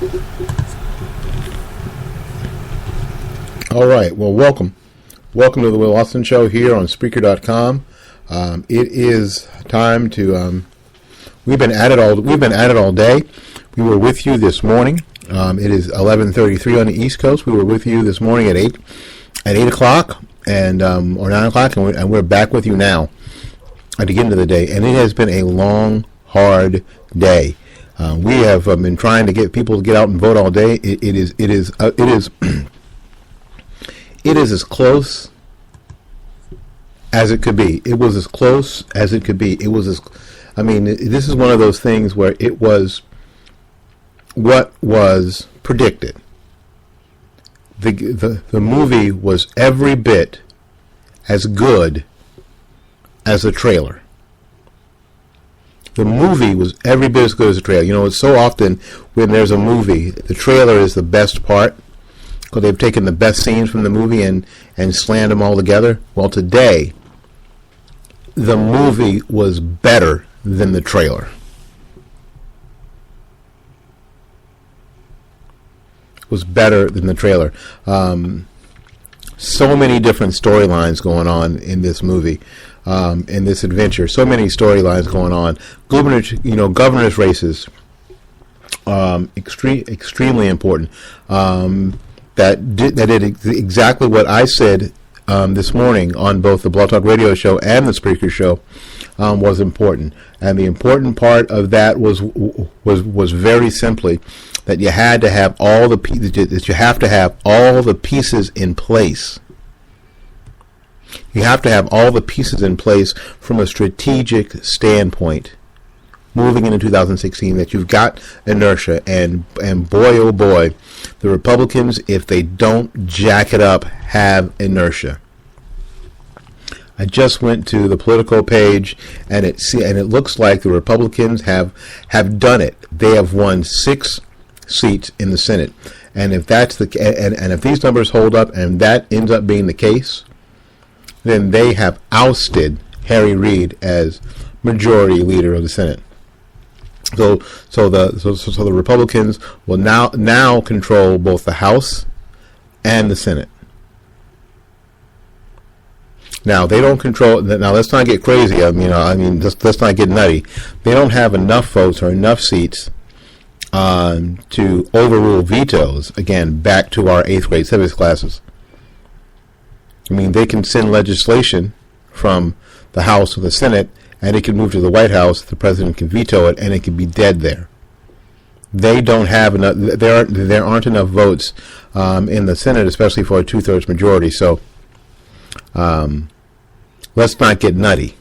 All right. Well, welcome. Welcome to the Will Austin Show here on Spreaker.com. It is time to. We've been at it all day. We were with you this morning. It is 11:33 on the East Coast. We were with you this morning at 8 o'clock and or 9 o'clock, and we're back with you now at the end of the day. And it has been a long, hard day. We have been trying to get people to get out and vote all day. It is as close as it could be. It was as close as it could be. It was as, I mean, this is one of those things where it was what was predicted. The movie was every bit as good as the trailer. The movie was every bit as good as the trailer. You know, it's so often when there's a movie, the trailer is the best part, because they've taken the best scenes from the movie and slammed them all together. Well, today, the movie was better than the trailer. Was better than the trailer. So many different storylines going on in this movie, in this adventure. So many storylines going on. Governor's races, extremely important. That did exactly what I said this morning on both the Blog Talk Radio Show and the Spreaker Show was important. And the important part of that was very simply that you had to have all the pieces in place. You have to have all the pieces in place from a strategic standpoint moving into 2016, that you've got inertia, and boy, oh boy, the Republicans, if they don't jack it up, have inertia. I just went to the political page, and it looks like the Republicans have done it. They have won 6 seats in the Senate, and if that's and if these numbers hold up, and that ends up being the case, then they have ousted Harry Reid as majority leader of the Senate. So the Republicans will now control both the House and the Senate. Now they don't control. Now let's not get crazy. Let's not get nutty. They don't have enough votes or enough seats to overrule vetoes. Again, back to our 8th grade civics classes. I mean, they can send legislation from the House or the Senate, and it can move to the White House. The president can veto it, and it can be dead there. They don't have enough. There aren't enough votes in the Senate, especially for a 2/3 majority. So let's not get nutty.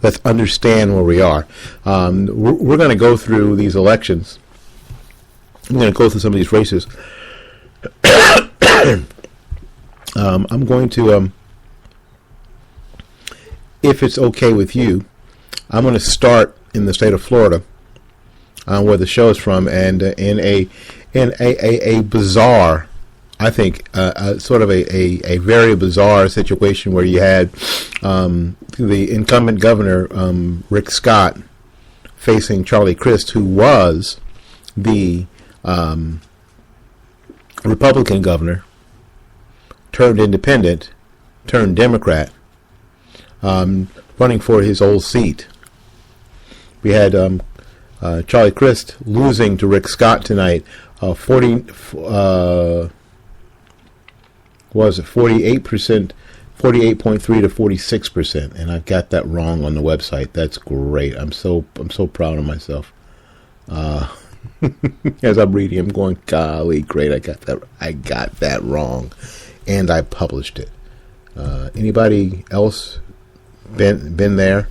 Let's understand where we are. We're going to go through these elections. I'm going to go through some of these races. I'm going to, if it's okay with you, I'm going to start in the state of Florida, where the show is from, and in a bizarre, I think, sort of a very bizarre situation where you had the incumbent governor, Rick Scott, facing Charlie Crist, who was the Republican governor, turned independent, turned Democrat, running for his old seat. We had Charlie Crist losing to Rick Scott tonight, 48%, 48.3 to 46%, and I've got that wrong on the website. That's great. I'm so proud of myself. As I'm reading, I'm going, golly, great! I got that wrong, and I published it. Anybody else been there,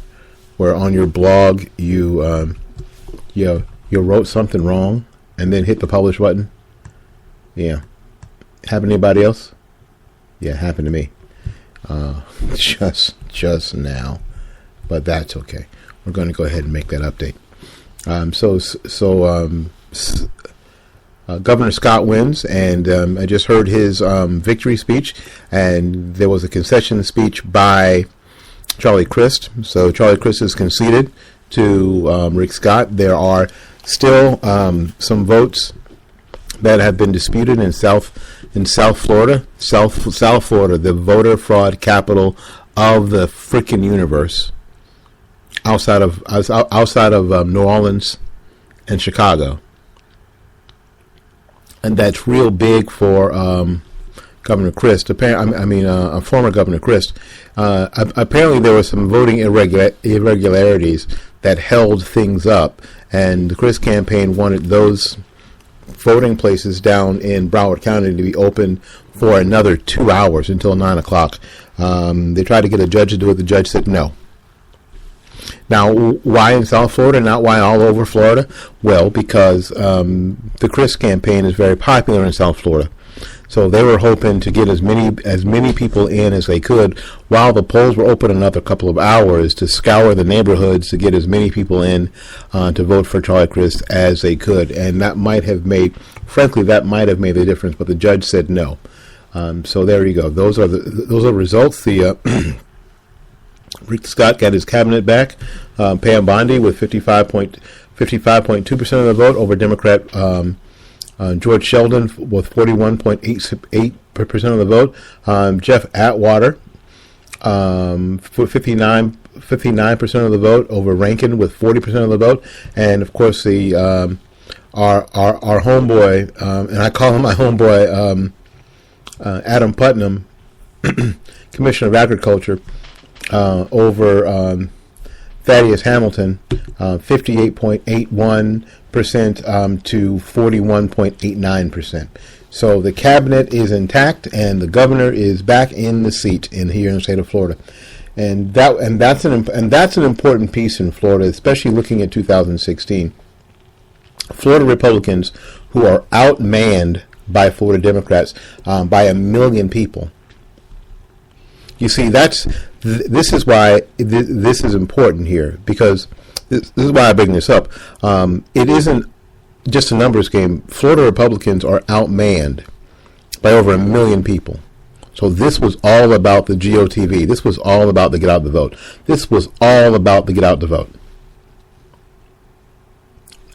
where on your blog you wrote something wrong and then hit the publish button? Yeah, happened to anybody else? Yeah, it happened to me. Just now, but that's okay. We're going to go ahead and make that update. Governor Scott wins, and I just heard his victory speech, and there was a concession speech by Charlie Crist. So Charlie Crist is conceded to Rick Scott. There are still some votes that have been disputed in South Florida. South Florida, the voter fraud capital of the freaking universe, outside of New Orleans and Chicago, and that's real big for Governor Christ. Former Governor Christ. Apparently, there were some voting irregularities that held things up, and the Christ campaign wanted those voting places down in Broward County to be open for another 2 hours until 9 o'clock. They tried to get a judge to do it. The judge said no. Now, why in South Florida, not why all over Florida? Well, because the Christ campaign is very popular in South Florida. So they were hoping to get as many people in as they could while the polls were open another couple of hours, to scour the neighborhoods to get as many people in to vote for Charlie Crist as they could. And that might have made the difference, but the judge said no. So there you go. Those are results. The Rick Scott got his cabinet back. Pam Bondi with 55.2% of the vote over Democrat George Sheldon with 41.88% of the vote. Jeff Atwater for 59% of the vote over Rankin with 40% of the vote. And of course the our homeboy, and I call him my homeboy, Adam Putnam, Commissioner of Agriculture, over Thaddeus Hamilton, 58.81% to 41.89%. So the cabinet is intact, and the governor is back in the seat here in the state of Florida, and that's an important piece in Florida, especially looking at 2016. Florida Republicans, who are outmanned by Florida Democrats by 1 million people. You see, this is why this is important here, because this is why I bring this up. It isn't just a numbers game. Florida Republicans are outmanned by over 1 million people. So this was all about the GOTV. This was all about the get out the vote. This was all about the get out the vote.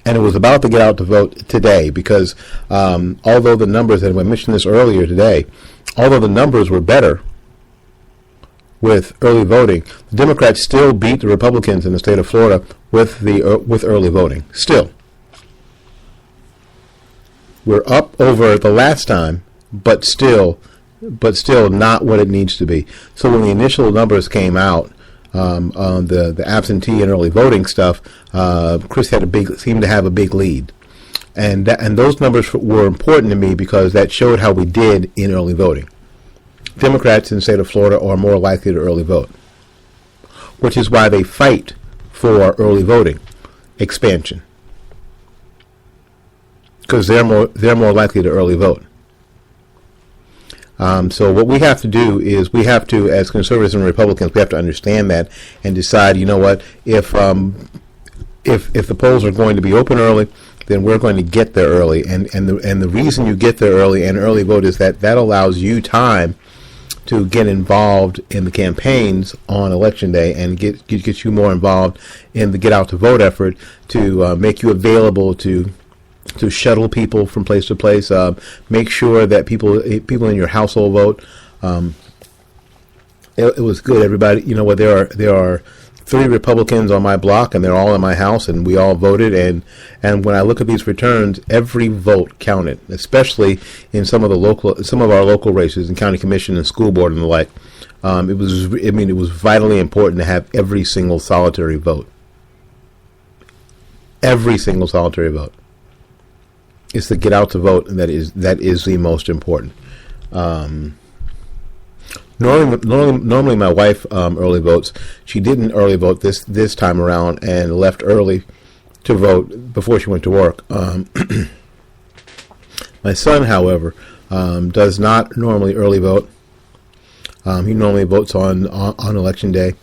And it was about to get out to vote today because although the numbers, and I mentioned this earlier today, although the numbers were better with early voting, the Democrats still beat the Republicans in the state of Florida with early voting. Still, we're up over the last time, but still not what it needs to be. So when the initial numbers came out, on the absentee and early voting stuff, Chris seemed to have a big lead, and those numbers were important to me because that showed how we did in early voting. Democrats in the state of Florida are more likely to early vote, which is why they fight for early voting expansion, because they're more likely to early vote. So what we have to do is we have to, as conservatives and Republicans, we have to understand that and decide, you know what, if the polls are going to be open early, then we're going to get there early. And the reason you get there early and early vote is that allows you time to get involved in the campaigns on Election Day and get you more involved in the get out to vote effort, to make you available to shuttle people from place to place, make sure that people in your household vote. It was good. Everybody, you know what? There are 3 Republicans on my block, and they're all in my house, and we all voted. And when I look at these returns, every vote counted, especially in some of our local races in county commission and school board and the like. It was vitally important to have every single solitary vote. Every single solitary vote. It's the get out to vote, and that is the most important. Normally my wife early votes. She didn't early vote this time around and left early to vote before she went to work. My son, however, does not normally early vote. He normally votes on Election Day.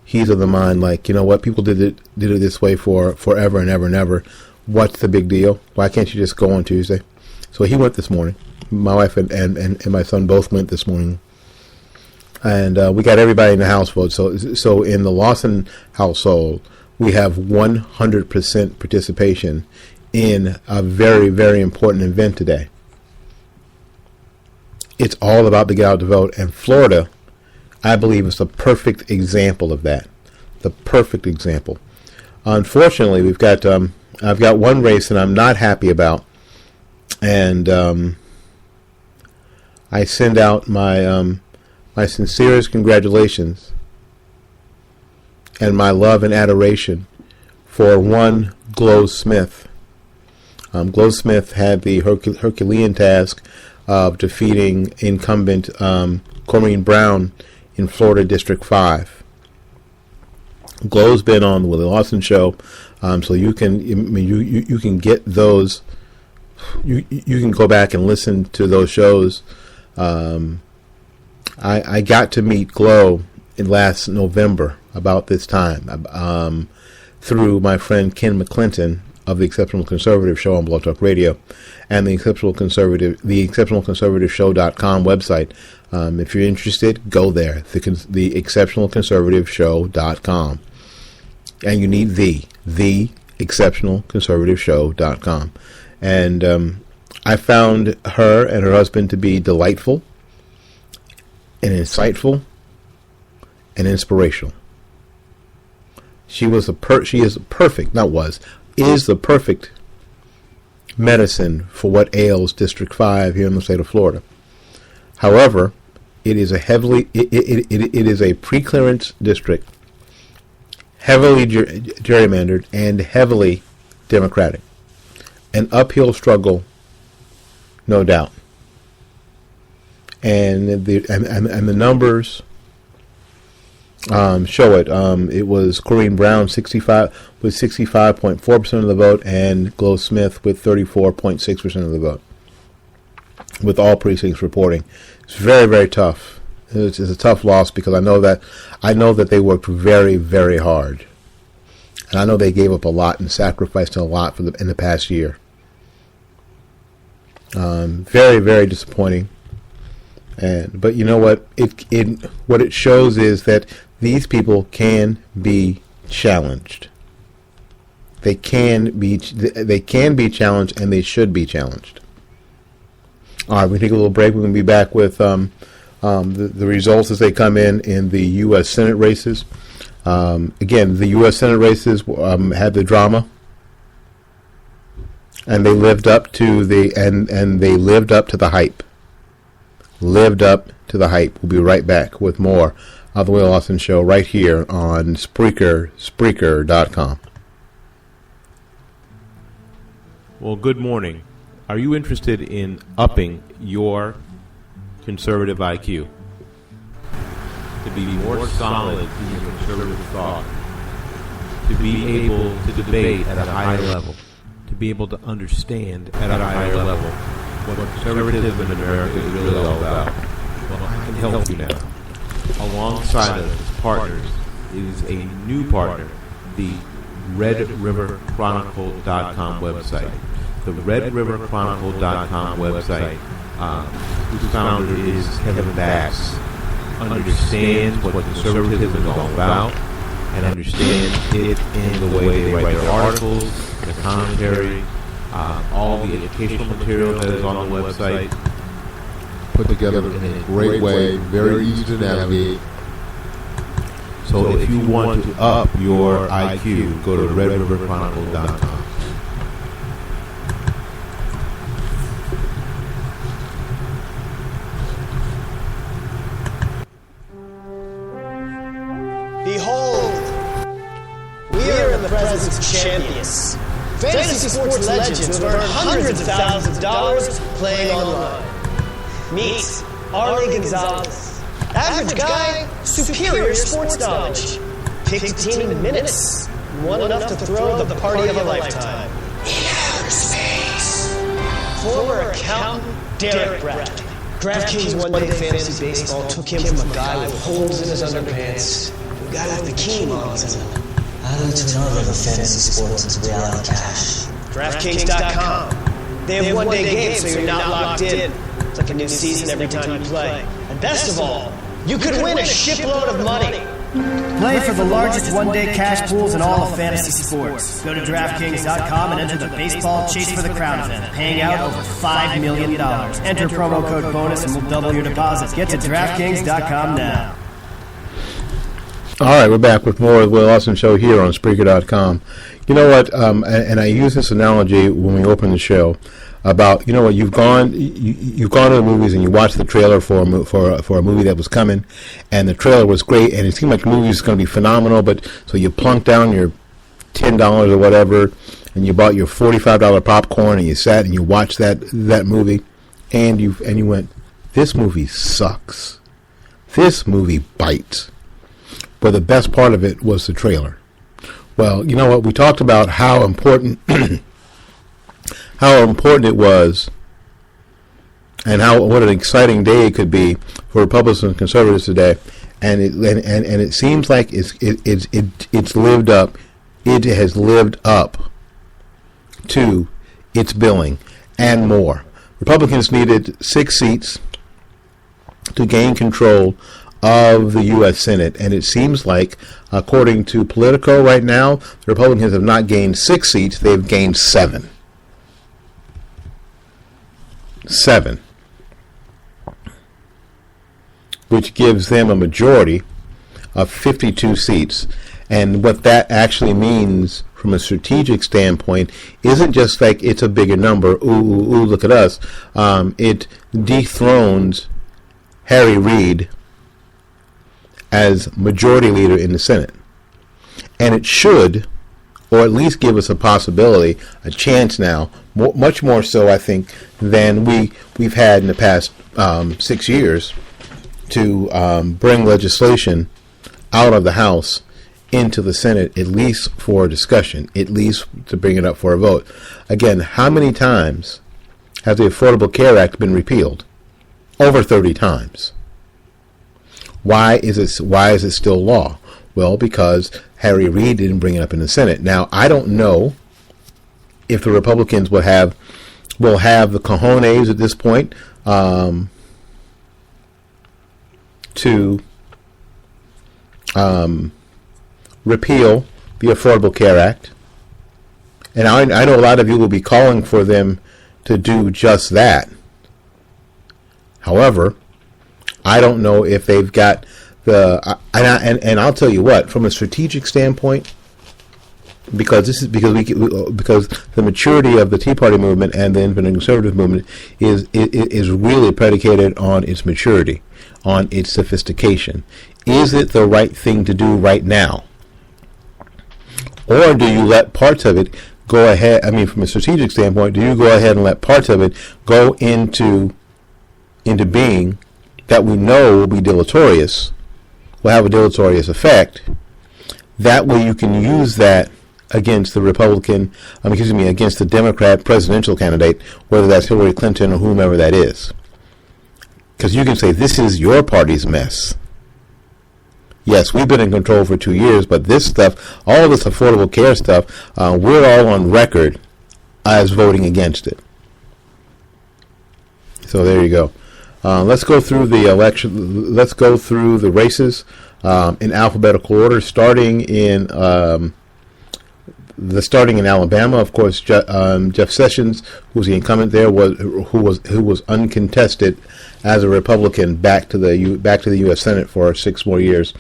He's of the mind, like, you know what, people did it this way for forever and ever and ever. What's the big deal? Why can't you just go on Tuesday? So he went this morning. My wife and my son both went this morning. And we got everybody in the house vote. So in the Lawson household, we have 100% participation in a very, very important event today. it's all about the get out to vote. And Florida, I believe, is the perfect example of that. The perfect example. Unfortunately, I've got one race that I'm not happy about, and I send out my sincerest congratulations and my love and adoration for one Glow Smith. Glow Smith had the Herculean task of defeating incumbent Corrine Brown in Florida District 5. Glow's been on the Willie Lawson show, so you can get those. You can go back and listen to those shows. I got to meet Glow in last November about this time through my friend Ken McClinton of the Exceptional Conservative Show on Blog Talk Radio and the exceptionalconservativeshow.com website. If you're interested, go there. The exceptionalconservativeshow.com. And you need the exceptionalconservativeshow.com. And I found her and her husband to be delightful and insightful and inspirational. She is the perfect medicine for what ails District 5 here in the state of Florida. However, it is a pre-clearance district, heavily gerrymandered and heavily Democratic. An uphill struggle, no doubt. And the numbers show it. It was Corrine Brown 65.4% of the vote, and Glow Smith with 34.6% of the vote, with all precincts reporting. It's very, very tough. It's a tough loss because I know that they worked very, very hard, and I know they gave up a lot and sacrificed a lot in the past year. Very, very disappointing. But you know what? What it shows is that these people can be challenged. They can be challenged, and they should be challenged. All right, we take a little break. We're going to be back with the results as they come in the U.S. Senate races. Again, the U.S. Senate races had the drama, and they lived up to the hype. Lived up to the hype. We'll be right back with more of the Will Lawson Show right here on Spreaker.com. Well, good morning. Are you interested in upping your conservative IQ? To be more solid in your conservative thought? To be able to debate at a higher level? To be able to understand at a higher level what conservatism in America is really all about? Well, I can help you now. Alongside of its partners is a new partner, the RedRiverChronicle.com website. The RedRiverChronicle.com website, whose founder is Kevin Bax, understands what conservatism is all about and understands it in the way they write their articles, the commentary, all the educational material that is on the website, put together in a great way, very easy to navigate. So if you want to up your IQ, go to RedRiverChronicle.com. Behold, we are in the presence of champions. Fantasy sports legends who have earned hundreds of thousands of dollars playing online. Meet Arlie Gonzalez. Average guy, superior sports knowledge. Picked a team in minutes. Won enough to throw the party of a lifetime. In outer space. Former accountant Derek Brett. DraftKings one-day fantasy baseball took him from a guy with holes in his underpants to a guy with bikini models in him. I need to know that the fantasy sports is reality cash. DraftKings.com. They have one-day games, so you're not locked in. It's like a new season every time you play. And best of all, you could win a shipload of money. Play for the largest one-day cash pools in all of fantasy sports. Go to DraftKings.com and enter the Baseball Chase for the Crown event, paying out over $5 million. Enter promo code BONUS and we'll double your deposit. Get to DraftKings.com now. All right, we're back with more of the Will Austin Show here on Spreaker.com. You know what, and I use this analogy when we open the show, about, you know what, you've gone to the movies and you watched the trailer for a movie that was coming, and the trailer was great, and it seemed like the movie was going to be phenomenal, but so you plunked down your $10 or whatever, and you bought your $45 popcorn, and you sat and you watched that movie, and you went, this movie sucks. This movie bites. But the best part of it was the trailer. Well, you know what, we talked about how important how important it was, and what an exciting day it could be for Republicans and conservatives today, and it seems like it's lived up. It has lived up to its billing and more. Republicans needed 6 seats to gain control of the U.S. Senate, and it seems like, according to Politico right now, the Republicans have not gained 6 seats; they've gained 7. 7, which gives them a majority of 52 seats. And what that actually means from a strategic standpoint isn't just like it's a bigger number, ooh, look at us. It dethrones Harry Reid as majority leader in the Senate. And it should, or at least give us a possibility, a chance now, much more so, I think, than we've had in the past 6 years, to bring legislation out of the House into the Senate, at least for discussion, at least to bring it up for a vote. Again, how many times has the Affordable Care Act been repealed? Over 30 times. Why is it still law? Well, because Harry Reid didn't bring it up in the Senate. Now, I don't know if the Republicans will have the cojones at this point to repeal the Affordable Care Act. And I know a lot of you will be calling for them to do just that. However, I don't know if they've got and I'll tell you what, from a strategic standpoint, because the maturity of the Tea Party movement and the independent conservative movement is really predicated on its maturity, on its sophistication. Is it the right thing to do right now? Or do you let parts of it go ahead? I mean, from a strategic standpoint, do you go ahead and let parts of it go into being that we know will be deleterious, will have a deleterious effect? That way you can use that against the against the Democrat presidential candidate, whether that's Hillary Clinton or whomever that is. Because you can say, this is your party's mess. Yes, we've been in control for 2 years, but this stuff, all this Affordable Care stuff, we're all on record as voting against it. So there you go. Let's go through the election. Let's go through the races in alphabetical order, starting in Alabama. Of course, Jeff Sessions, who's the incumbent there, who was uncontested as a Republican back to the U.S. Senate for 6 more years.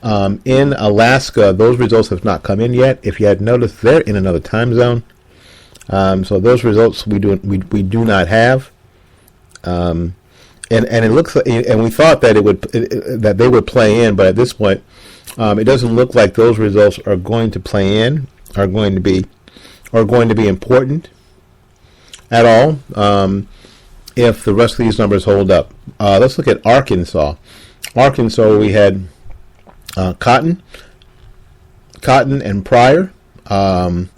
In Alaska, those results have not come in yet. If you had noticed, they're in another time zone, so those results we do not have. And it looks like, and we thought that that they would play in, but at this point, it doesn't look like those results are going to play in, are going to be important at all. If the rest of these numbers hold up, let's look at Arkansas. Arkansas, we had Cotton and Pryor, and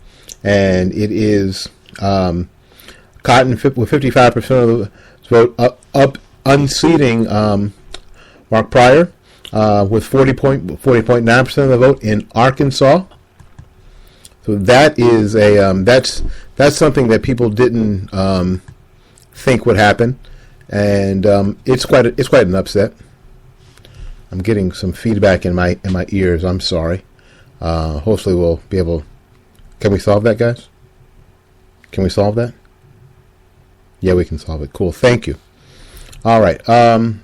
it is Cotton with 55% of the vote up unseating Mark Pryor with 40.9% of the vote in Arkansas. So that is that's something that people didn't think would happen, and it's quite an upset. I'm getting some feedback in my ears. I'm sorry. Hopefully we'll be able. Can we solve that, guys? Can we solve that? Yeah, we can solve it. Cool. Thank you. All right.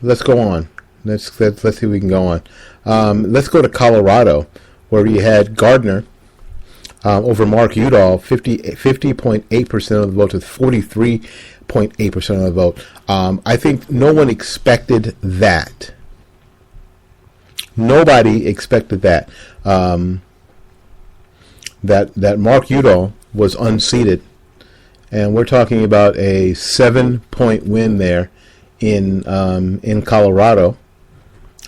Let's go on. Let's see if we can go on. Let's go to Colorado, where you had Gardner over Mark Udall, 50.8% of the vote to 43.8% of the vote. I think no one expected that. Nobody expected that. That Mark Udall was unseated, and we're talking about a 7-point win there in Colorado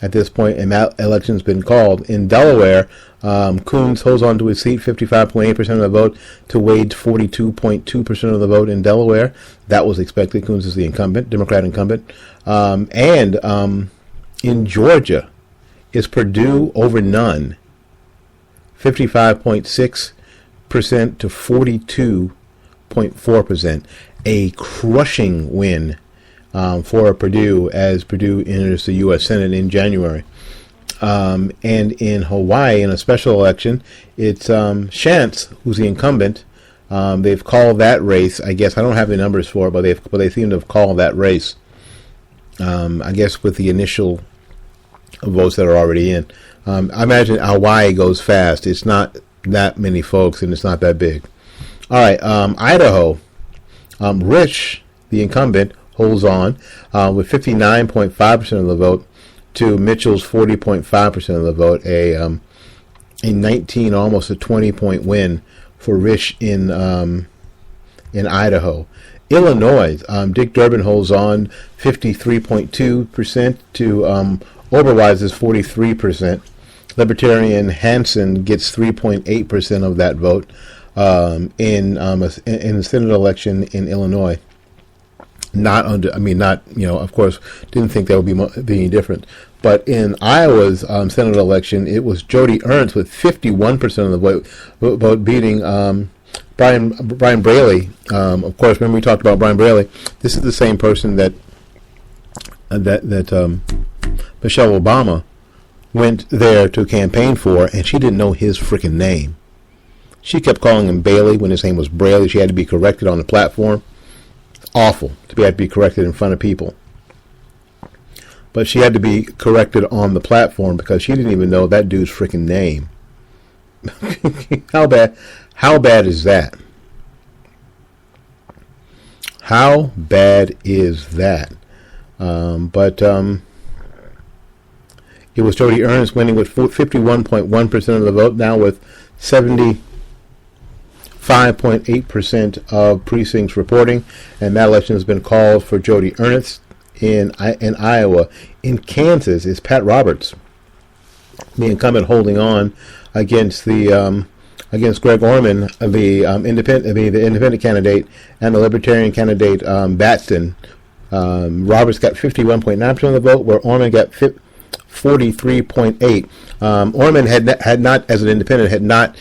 at this point, and that election's been called. In Delaware, Coons holds on to his seat, 55.8% of the vote, to Wade's 42.2% of the vote in Delaware. That was expected. Coons is the incumbent, Democrat incumbent. And in Georgia, is Purdue over none, 55.6% to 42.4%. A crushing win for Purdue as Purdue enters the U.S. Senate in January. And in Hawaii, in a special election, it's Shantz who's the incumbent. They've called that race. I guess I don't have the numbers for it, but they seem to have called that race. I guess with the initial votes that are already in. I imagine Hawaii goes fast. It's not that many folks, and it's not that big. All right, Idaho. Rich, the incumbent, holds on with 59.5% of the vote to Mitchell's 40.5% of the vote. A 19, almost a 20-point win for Rich in Idaho. Illinois, Dick Durbin holds on 53.2% to Oberweis's 43%. Libertarian Hansen gets 3.8% of that vote in the Senate election in Illinois. Of course, didn't think that would be any different. But in Iowa's Senate election, it was Jody Ernst with 51% of the vote beating Brian Braley. Of course, remember we talked about Brian Braley. This is the same person that Michelle Obama went there to campaign for, and she didn't know his freaking name. She kept calling him Bailey when his name was Braley. She had to be corrected on the platform. It's awful to have to be corrected in front of people. But she had to be corrected on the platform because she didn't even know that dude's freaking name. How bad is that? How bad is that? It was Jody Ernst winning with 51.1% of the vote, now with 75.8% of precincts reporting, and that election has been called for Jody Ernst in Iowa. In Kansas is Pat Roberts, the incumbent, holding on against against Greg Orman, the independent candidate, and the Libertarian candidate Batson. Roberts got 51.9% of the vote, where Orman got 43.8. Orman had not, as an independent, had not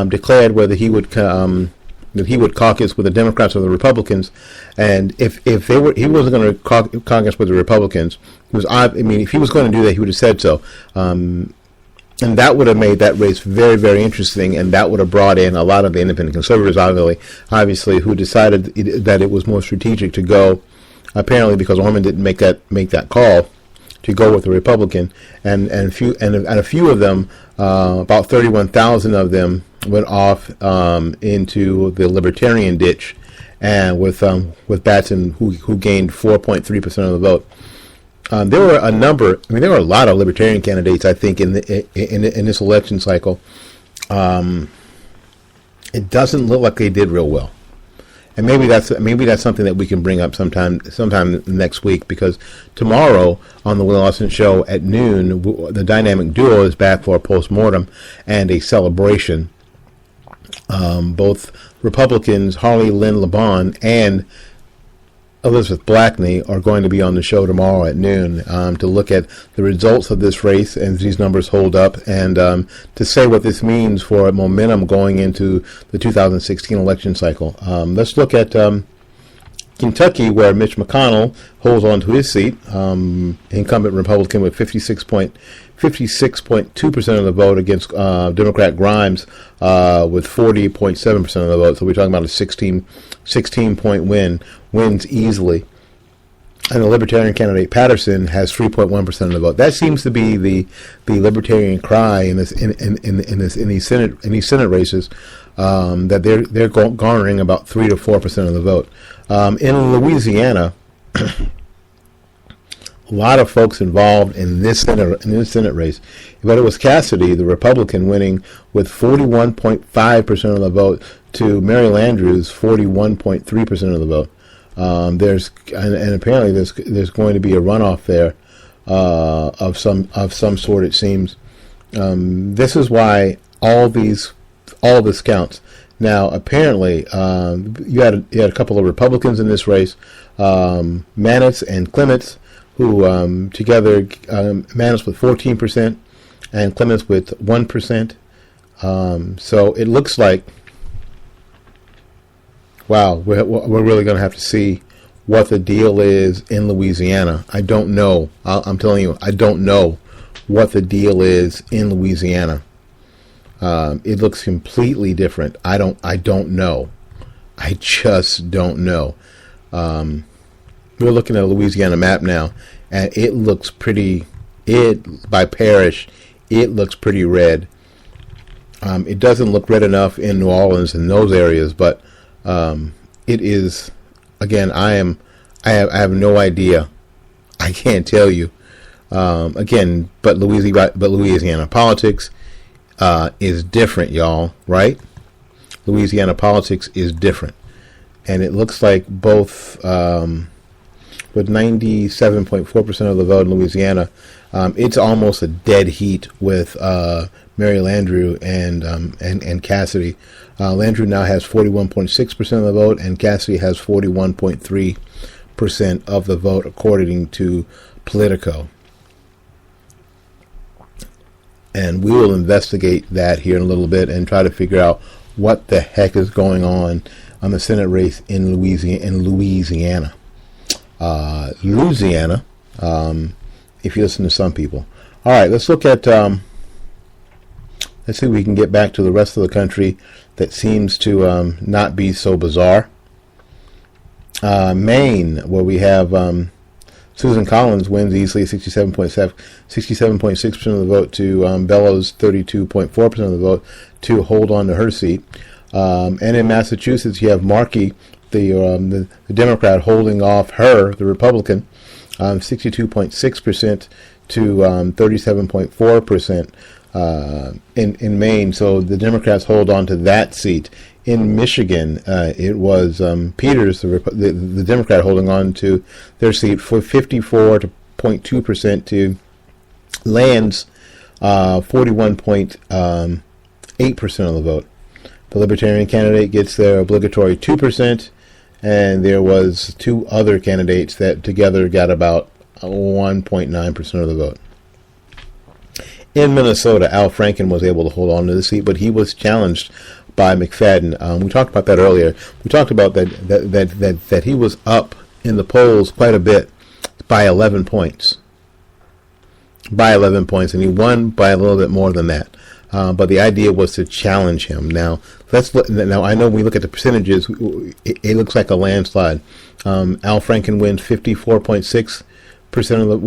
declared whether he would caucus with the Democrats or the Republicans, and if he wasn't going to caucus with the Republicans. If he was going to do that, he would have said so. And that would have made that race very, very interesting, and that would have brought in a lot of the independent conservatives, obviously, who decided that it was more strategic to go, apparently because Orman didn't make that call, to go with the Republican, and a few of them, about 31,000 of them, went off into the Libertarian ditch, and with Batson, who gained 4.3% of the vote. There were a lot of Libertarian candidates, I think, in this election cycle. It doesn't look like they did real well. And maybe that's something that we can bring up sometime next week, because tomorrow on the Will Austin Show at noon, the Dynamic Duo is back for a postmortem and a celebration. Both Republicans, Harley Lynn LeBon and Elizabeth Blackney, are going to be on the show tomorrow at noon to look at the results of this race and these numbers hold up, and to say what this means for momentum going into the 2016 election cycle. Let's look at Kentucky, where Mitch McConnell holds on to his seat, incumbent Republican with 56.2% of the vote against Democrat Grimes with 40.7% of the vote. So we're talking about a 16-point win, wins easily. And the Libertarian candidate Patterson has 3.1% of the vote. That seems to be the Libertarian cry in these Senate races, that they're garnering about 3 to 4% of the vote. In Louisiana, a lot of folks involved in this Senate race, but it was Cassidy, the Republican, winning with 41.5% of the vote to Mary Landrieu's 41.3% of the vote. There's apparently there's going to be a runoff there of some sort. It seems. This is why all this counts. Now, apparently, you had a couple of Republicans in this race, Manitz and Clements, who together, Manitz with 14% and Clements with 1%. So it looks like, wow, we're really going to have to see what the deal is in Louisiana. I don't know. I'm telling you, I don't know what the deal is in Louisiana. It looks completely different. I don't know. I just don't know. We're looking at a Louisiana map now, and it looks pretty. By parish, it looks pretty red. It doesn't look red enough in New Orleans and those areas, but it is. Again, I have no idea. I can't tell you. Again, but Louisiana politics is different, y'all. Right? Louisiana politics is different, and it looks like both. With 97.4% of the vote in Louisiana, it's almost a dead heat with Mary Landrieu and Cassidy. Landrieu now has 41.6% of the vote, and Cassidy has 41.3% of the vote, according to Politico. And we will investigate that here in a little bit and try to figure out what the heck is going on the Senate race in Louisiana. If you listen to some people. All right, let's look at, let's see if we can get back to the rest of the country that seems to not be so bizarre. Maine, where we have Susan Collins wins easily, 67.6% of the vote to Bellows' 32.4% of the vote to hold on to her seat. And in Massachusetts, you have Markey, the Democrat, holding off her, the Republican, 62.6% to 37.4% in Maine. So the Democrats hold on to that seat. In Michigan, it was Peters, the Democrat, holding on to their seat for 54.2% to Land's 41.8% of the vote. The Libertarian candidate gets their obligatory 2%, and there was two other candidates that together got about 1.9% of the vote. In Minnesota, Al Franken was able to hold on to the seat, but he was challenged by McFadden. We talked about that earlier. We talked about that he was up in the polls quite a bit by 11 points. By 11 points, and he won by a little bit more than that. But the idea was to challenge him. Now let's look. Now I know when we look at the percentages, it looks like a landslide. Al Franken wins 54.6% of the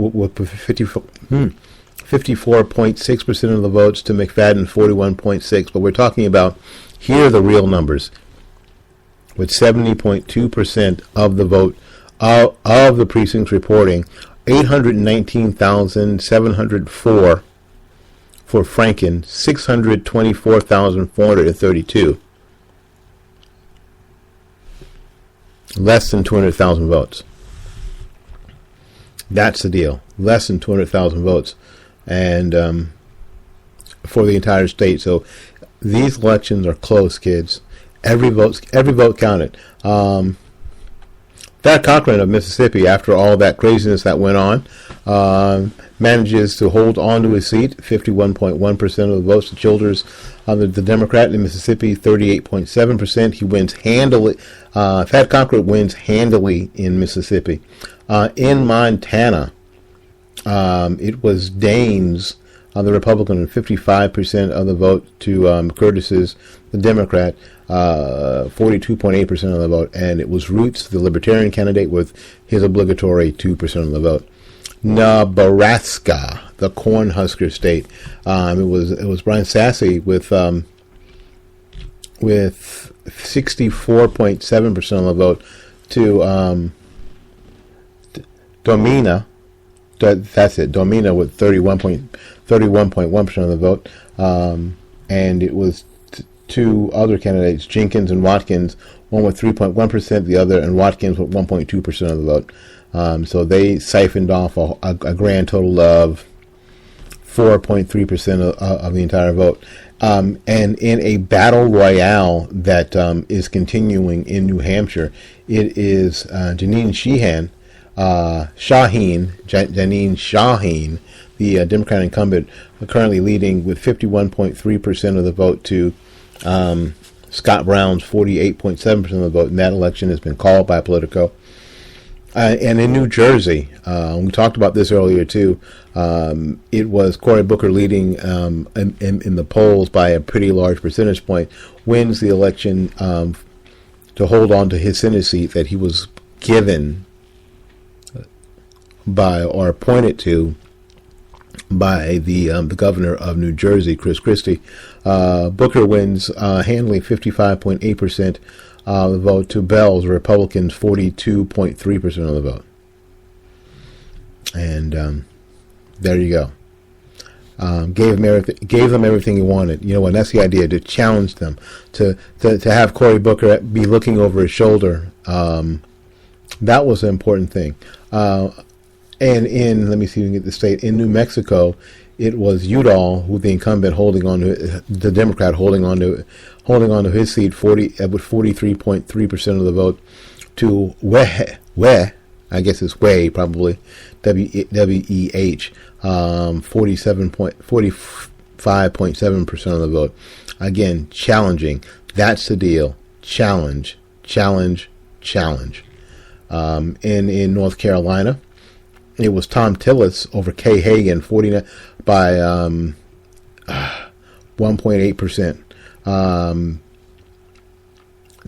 54.6% of the votes to McFadden 41.6%. But we're talking about here are the real numbers. With 70.2% of the vote of the precincts reporting, 819,704. For Franken, 624,432. Less than 200,000 votes. That's the deal. Less than 200,000 votes, and for the entire state. So these elections are close, kids. Every vote counted. Thad Cochran of Mississippi, after all that craziness that went on, manages to hold on to his seat, 51.1% of the votes. The Childers, the Democrat in Mississippi, 38.7%. He wins handily. Thad Cochran wins handily in Mississippi. In Montana, it was Daines, the Republican, 55% of the vote to Curtis's, the Democrat, 42.8% of the vote, and it was Roots, the Libertarian candidate, with his obligatory 2% of the vote. Nebraska, the Cornhusker state, it was Brian Sassy with 64.7% of the vote to Domina. That's it. Domina with 31.1% of the vote, and it was two other candidates, Jenkins and Watkins, one with 3.1%, the other, and Watkins with 1.2% of the vote. So they siphoned off a grand total of 4.3% of the entire vote. And in a battle royale that is continuing in New Hampshire, it is Janine Shaheen, the Democratic incumbent, currently leading with 51.3% of the vote to Scott Brown's 48.7% of the vote. And that election has been called by Politico. And in New Jersey, we talked about this earlier too, it was Cory Booker leading in the polls by a pretty large percentage point, wins the election to hold on to his Senate seat that he was given by or appointed to by the governor of New Jersey, Chris Christie. Booker wins handily 55.8% the vote to Bell's Republicans, 42.3% of the vote. And there you go. Gave them everything he wanted. You know, and that's the idea, to challenge them, to have Cory Booker be looking over his shoulder. That was an important thing. And let me see if we can get the state, in New Mexico, it was Udall, who the incumbent holding on to, the Democrat holding on to his seat, with 43.3% of the vote, to I guess it's Weh, probably, W-E-H, 45.7% of the vote. Again, challenging. That's the deal. Challenge. And in North Carolina, it was Tom Tillis over Kay Hagan, 49 by 1.8%. Tom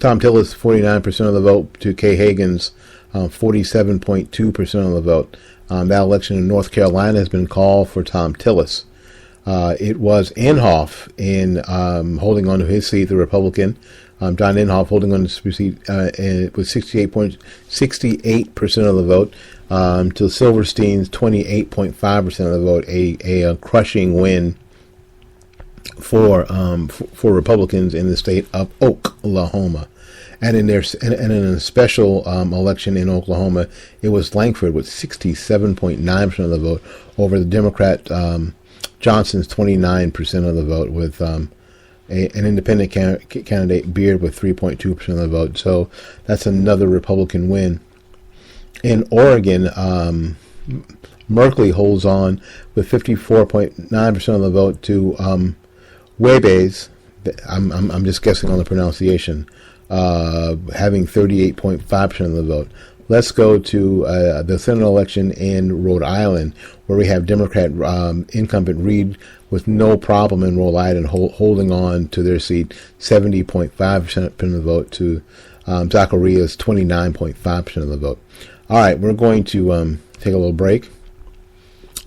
Tillis, 49% of the vote to Kay Hagan's 47.2% of the vote. That election in North Carolina has been called for Tom Tillis. It was Inhofe holding on to his seat, the Republican. John Inhofe holding on to his seat with 68% of the vote. To Silverstein's 28.5% of the vote, a crushing win for Republicans in the state of Oklahoma. And in a special election in Oklahoma, it was Langford with 67.9% of the vote over the Democrat Johnson's 29% of the vote, with an independent candidate, Beard, with 3.2% of the vote. So that's another Republican win. In Oregon, Merkley holds on with 54.9% of the vote to Webes. I'm just guessing on the pronunciation, having 38.5% of the vote. Let's go to the Senate election in Rhode Island, where we have Democrat incumbent Reed with no problem in Rhode Island holding on to their seat, 70.5% of the vote to Zacharias, 29.5% of the vote. All right, we're going to take a little break, a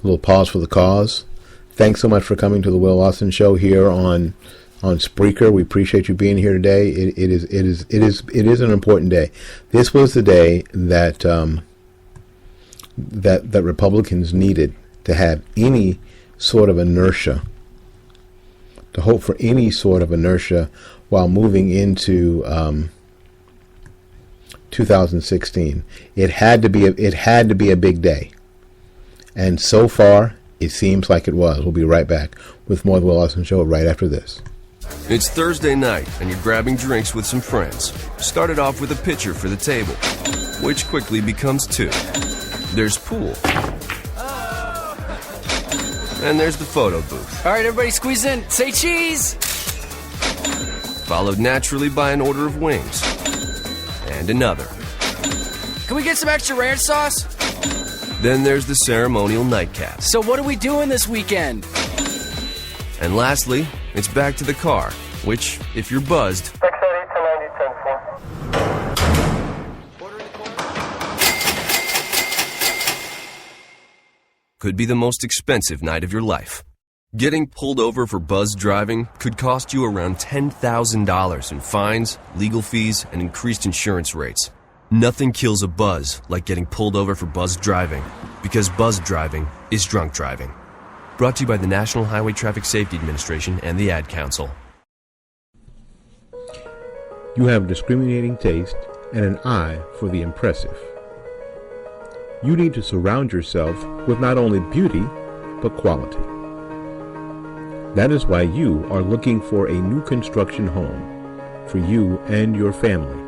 little pause for the cause. Thanks so much for coming to the Will Austin Show here on Spreaker. We appreciate you being here today. It is an important day. This was the day that that Republicans needed to have any sort of inertia, to hope for any sort of inertia while moving into 2016. It had to be a big day, and so far it seems like it was. We'll be right back with more of the Will Austin Show right after this. It's Thursday night, and you're grabbing drinks with some friends. Started off with a pitcher for the table, which quickly becomes two. There's pool. And there's the photo booth. All right, everybody squeeze in. Say cheese! Followed naturally by an order of wings. And another. Can we get some extra ranch sauce? Then there's the ceremonial nightcap. So what are we doing this weekend? And lastly, it's back to the car, which, if you're buzzed, could be the most expensive night of your life. Getting pulled over for buzz driving could cost you around $10,000 in fines, legal fees, and increased insurance rates. Nothing kills a buzz like getting pulled over for buzz driving, because buzz driving is drunk driving. Brought to you by the National Highway Traffic Safety Administration and the Ad Council. You have discriminating taste and an eye for the impressive. You need to surround yourself with not only beauty, but quality. That is why you are looking for a new construction home for you and your family.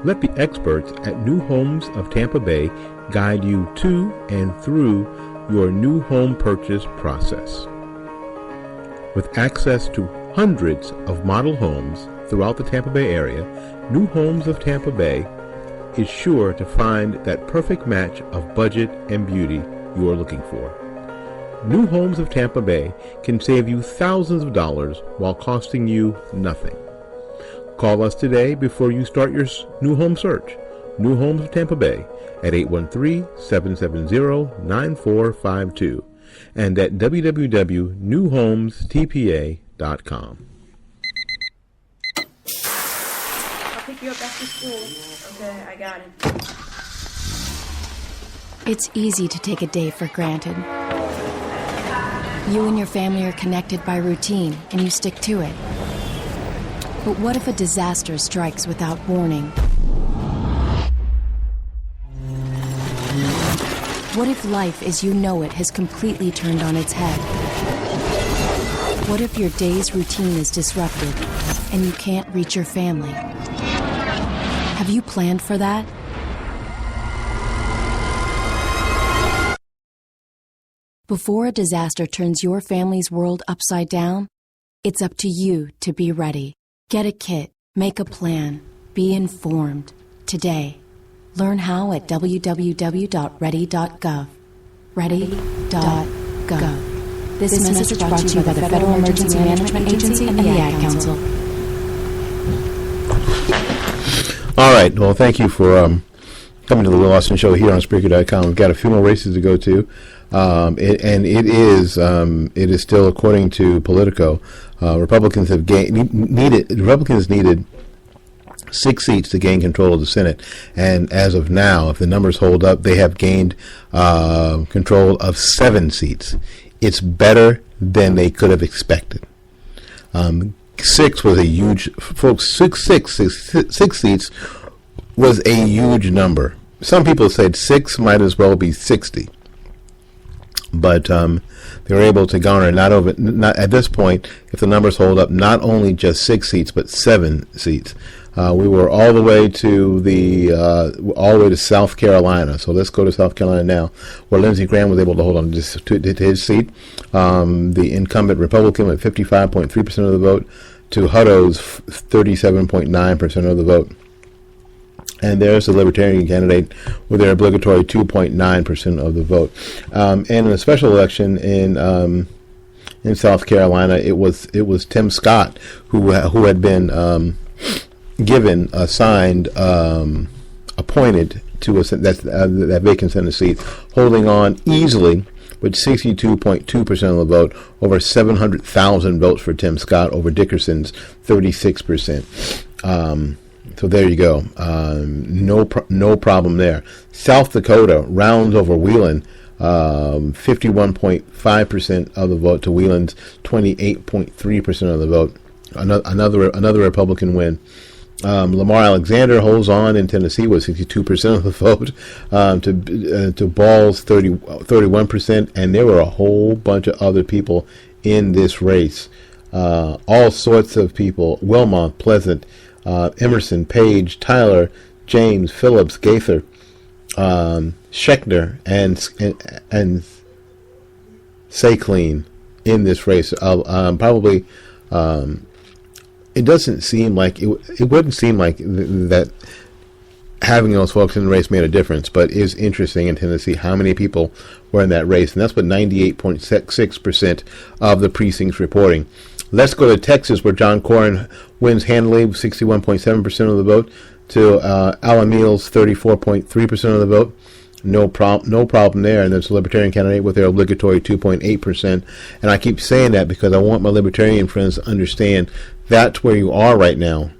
Let the experts at New Homes of Tampa Bay guide you to and through your new home purchase process. With access to hundreds of model homes throughout the Tampa Bay area, New Homes of Tampa Bay is sure to find that perfect match of budget and beauty you are looking for. New Homes of Tampa Bay can save you thousands of dollars while costing you nothing. Call us today before you start your new home search. New Homes of Tampa Bay at 813-770-9452 and at www.newhomestpa.com. I'll pick you up after school. Okay, I got it. It's easy to take a day for granted. You and your family are connected by routine, and you stick to it. But what if a disaster strikes without warning? What if life as you know it has completely turned on its head? What if your day's routine is disrupted and you can't reach your family? Have you planned for that? Before a disaster turns your family's world upside down, it's up to you to be ready. Get a kit, make a plan, be informed. Today, learn how at www.ready.gov. Ready.gov. This message brought to you by the Federal Emergency Management Agency and the Ad Council. All right. Well, thank you for coming to the Will Austin Show here on Spreaker.com. We've got a few more races to go to. It is still, according to Politico, Republicans needed 6 seats to gain control of the Senate, and as of now, if the numbers hold up, they have gained control of 7 seats. It's better than they could have expected. 6 was a huge, folks. Six seats was a huge number. Some people said 6 might as well be 60. But they were able to garner not at this point, if the numbers hold up, not only just 6 seats but 7 seats. We were all the way to South Carolina. So let's go to South Carolina now, where Lindsey Graham was able to hold on to his seat. The incumbent Republican with 55.3% of the vote to Hutto's 37.9% of the vote. And there's the Libertarian candidate with their obligatory 2.9% of the vote. And in a special election in South Carolina, it was Tim Scott who had been appointed to that vacant Senate seat, holding on easily with 62.2% of the vote, over 700,000 votes for Tim Scott over Dickerson's 36%. So there you go. No problem there. South Dakota rounds over Wheeling, 51.5% of the vote to Wheelin's 28.3% of the vote. Another Republican win. Lamar Alexander holds on in Tennessee with 62% of the vote to Ball's 31%, and there were a whole bunch of other people in this race. All sorts of people: Wilmot, Pleasant, Emerson, Page, Tyler, James, Phillips, Gaither, Schechner, and Sayclean in this race. Probably, it doesn't seem like it wouldn't seem like that having those folks in the race made a difference, but it's interesting in Tennessee how many people were in that race, and that's what 98.6% of the precincts reporting. Let's go to Texas, where John Cornyn wins handily with 61.7% of the vote to Alamil's 34.3% of the vote. No problem there. And there's a Libertarian candidate with their obligatory 2.8%. And I keep saying that because I want my Libertarian friends to understand that's where you are right now.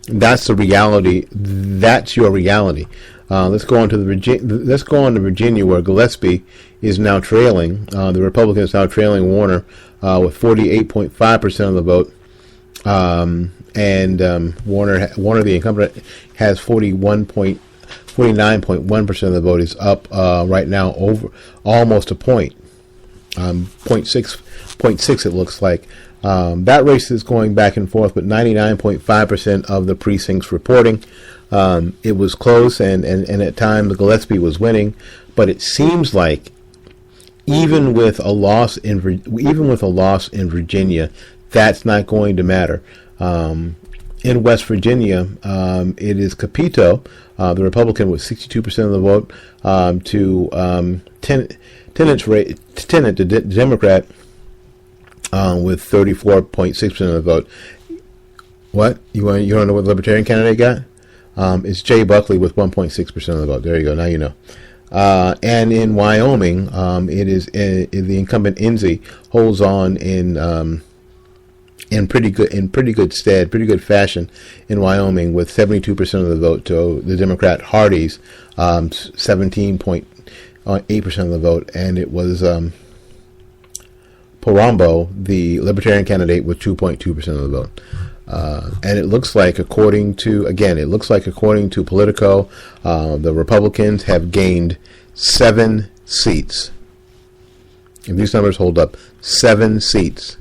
That's the reality. That's your reality. Let's go on to Virginia, where Gillespie is now trailing. The Republican is now trailing Warner with 48.5% of the vote, and Warner, the incumbent, has 49.1% of the vote. Is up right now over almost a point, 0.6 it looks like. That race is going back and forth, but 99.5% of the precincts reporting. It was close, and at times Gillespie was winning, but it seems like even with a loss in Virginia, that's not going to matter. In West Virginia, it is Capito, the Republican, with 62% of the vote, to Tennant, the Democrat, with 34.6% of the vote. What? You want to know what the Libertarian candidate got? It's Jay Buckley with 1.6% of the vote. There you go. Now you know. And in Wyoming, it is the incumbent Enzi holds on in pretty good fashion in Wyoming with 72% of the vote to the Democrat Hardy's 17.8% of the vote, and it was Porombo, the Libertarian candidate, with 2.2% of the vote. And it looks like, according to Politico, the Republicans have gained 7 seats. If these numbers hold up, 7 seats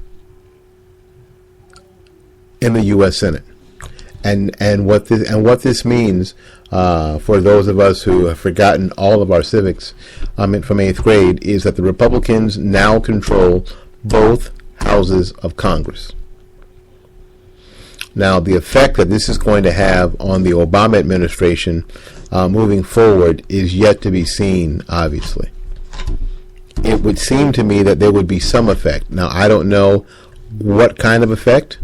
in the U.S. Senate. And what this means for those of us who have forgotten all of our civics from 8th grade is that the Republicans now control both houses of Congress. Now, the effect that this is going to have on the Obama administration moving forward is yet to be seen, obviously. It would seem to me that there would be some effect. Now, I don't know what kind of effect.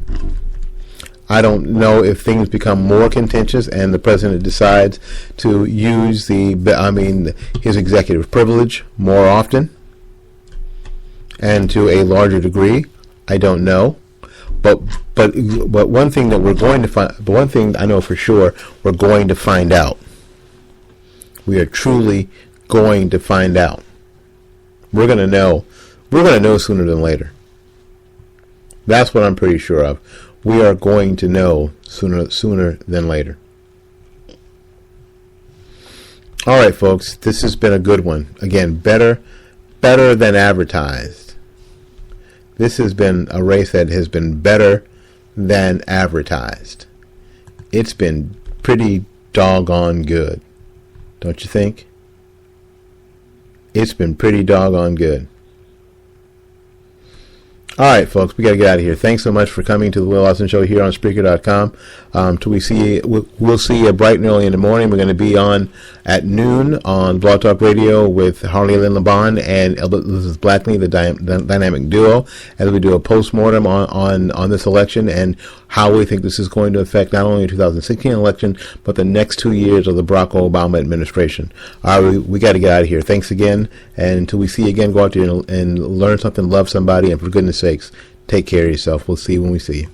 I don't know if things become more contentious and the president decides to use his executive privilege more often and to a larger degree. I don't know. But one thing that we're going to find, but one thing I know for sure, we're going to find out. We are truly going to find out. We're going to know. We're going to know sooner than later. That's what I'm pretty sure of. We are going to know sooner than later. All right, folks. This has been a good one. Again, better than advertised. This has been a race that has been better than advertised. It's been pretty doggone good. Don't you think? It's been pretty doggone good. All right, folks, we got to get out of here. Thanks so much for coming to the Will Austin Show here on Spreaker.com. Till we'll see you bright and early in the morning. We're going to be on at noon on Blog Talk Radio with Harley Lynn LeBon and Elizabeth Blackley, the dynamic duo, as we do a postmortem on this election and how we think this is going to affect not only the 2016 election, but the next 2 years of the Barack Obama administration. All right, we got to get out of here. Thanks again, and until we see you again, go out there and learn something, love somebody, and for goodness sakes, take care of yourself. We'll see you when we see you.